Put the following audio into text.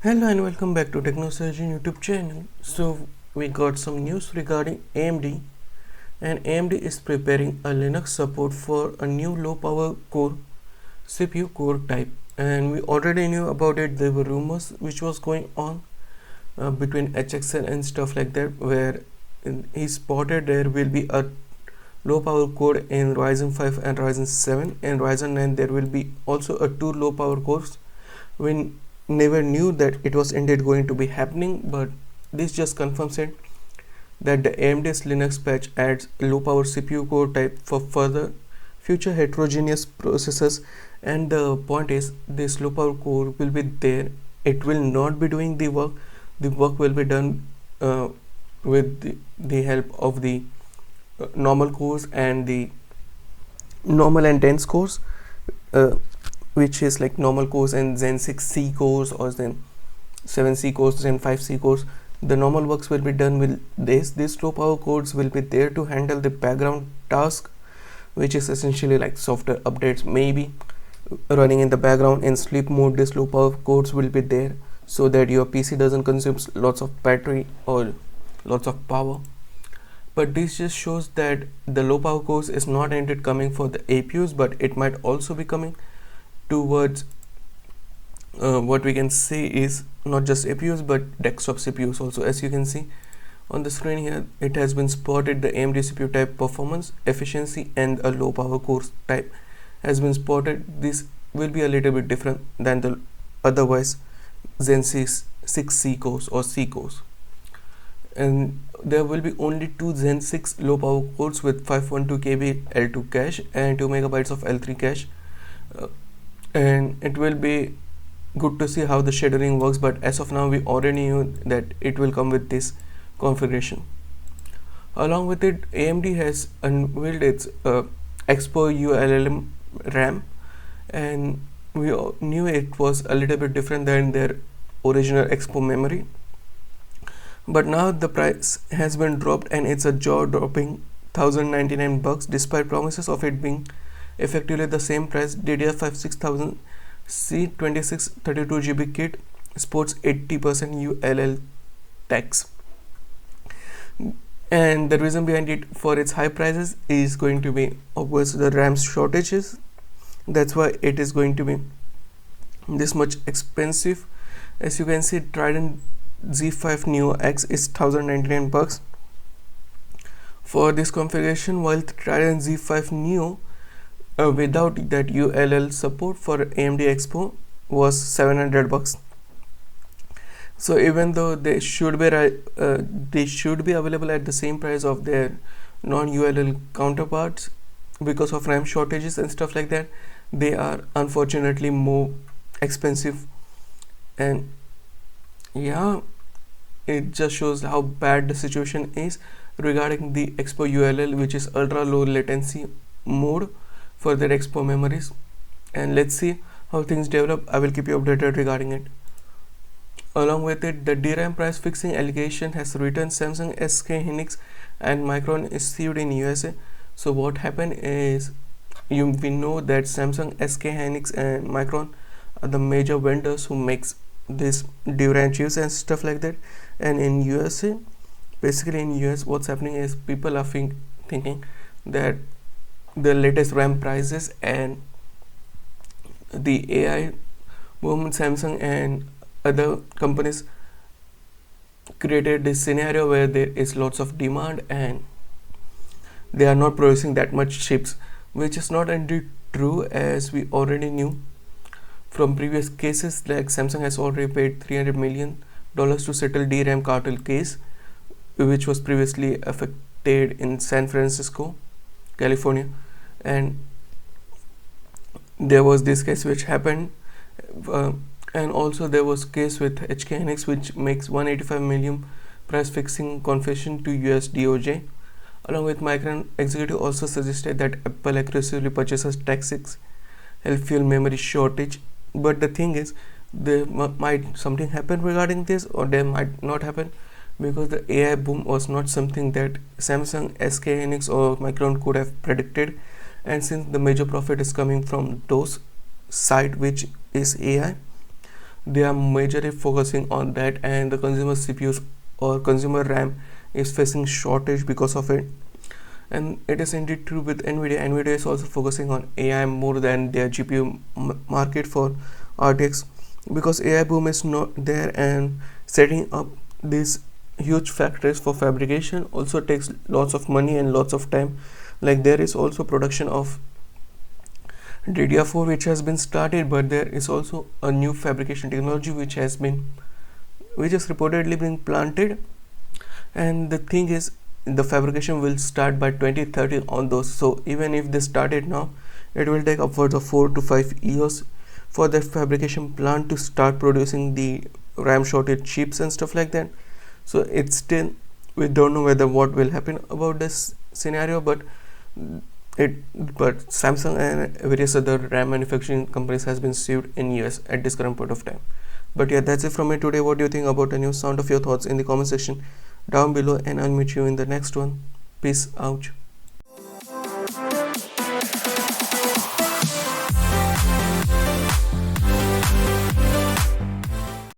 Hello and welcome back to TechnoSurgeon YouTube channel. So we got some news regarding AMD, and AMD is preparing a Linux support for a new low power core CPU core type, and we already knew about it. There were rumors which was going on between HXL and stuff like that, where he spotted there will be a low power core in Ryzen 5 and Ryzen 7. In Ryzen 9 there will be also a two low power cores. We never knew that it was indeed going to be happening, but this just confirms it that the AMD's Linux patch adds low power CPU core type for further future heterogeneous processors. And the point is, this low power core will be there. It will not be doing the work. The work will be done with the help of the normal cores and the normal and dense cores, which is like normal cores and Zen 6C cores or Zen 7C cores, Zen 5C cores. The normal works will be done with this. These low power cores will be there to handle the background task, which is essentially like software updates, maybe running in the background in sleep mode. These low power cores will be there so that your PC doesn't consume lots of battery or lots of power. But this just shows that the low power cores is not indeed coming for the APUs, but it might also be coming towards what we can say is not just APUs but desktop CPUs also. As you can see on the screen here, it has been spotted the AMD CPU type performance, efficiency and a low power core type has been spotted. This will be a little bit different than the otherwise Zen 6C cores or C cores, and there will be only two Zen 6 low power cores with 512 KB L2 cache and 2 megabytes of L3 cache, and it will be good to see how the scheduling works, but as of now we already knew that it will come with this configuration. Along with it, AMD has unveiled its EXPO ULLM RAM, and we knew it was a little bit different than their original EXPO memory, but now the price has been dropped and it's a jaw-dropping $1,099 despite promises of it being effectively the same price. DDR5 6000 C26 32GB kit sports 80% ULL tax, and the reason behind it for its high prices is going to be obviously the RAM shortages. That's why it is going to be this much expensive. As you can see, Trident Z5 Neo X is $1,099 for this configuration, while Trident Z5 Neo without that ULL support for AMD EXPO was $700. So even though they should be available at the same price of their non-ULL counterparts, because of RAM shortages and stuff like that, they are unfortunately more expensive. And yeah, it just shows how bad the situation is regarding the EXPO ULL, which is ultra low latency mode for their EXPO memories. And let's see how things develop. I will keep you updated regarding it. Along with it, the DRAM price fixing allegation has returned. Samsung, SK Hynix and Micron is sued in USA. So what happened is, we know that Samsung, SK Hynix and Micron are the major vendors who makes this DRAM chips and stuff like that. And in USA, basically in US, what's happening is people are thinking that the latest RAM prices and the AI boom, Samsung and other companies created this scenario where there is lots of demand and they are not producing that much chips, which is not indeed true, as we already knew from previous cases. Like Samsung has already paid $300 million to settle DRAM cartel case, which was previously affected in San Francisco, California, and there was this case which happened, and also there was case with HK Hynix which makes $185 million price fixing confession to US DOJ. Along with Micron executive also suggested that Apple aggressively purchases Tech 6 help fuel memory shortage. But the thing is, there might something happen regarding this, or there might not happen, because the AI boom was not something that Samsung, SK Hynix or Micron could have predicted. And since the major profit is coming from those side, which is AI, they are majorly focusing on that, and the consumer CPUs or consumer RAM is facing shortage because of it. And it is indeed true with Nvidia is also focusing on AI more than their GPU market for RTX, because AI boom is not there, and setting up these huge factories for fabrication also takes lots of money and lots of time. Like there is also production of DDR4 which has been started, but there is also a new fabrication technology which has reportedly been planted. And the thing is, the fabrication will start by 2030 on those. So even if they started now, it will take upwards of 4 to 5 years for the fabrication plant to start producing the RAM shorted chips and stuff like that. So it's still, we don't know whether what will happen about this scenario, but Samsung and various other RAM manufacturing companies has been sued in US at this current point of time. But yeah, that's it from me today. What do you think about the news? Sound of your thoughts in the comment section down below, and I'll meet you in the next one. Peace out.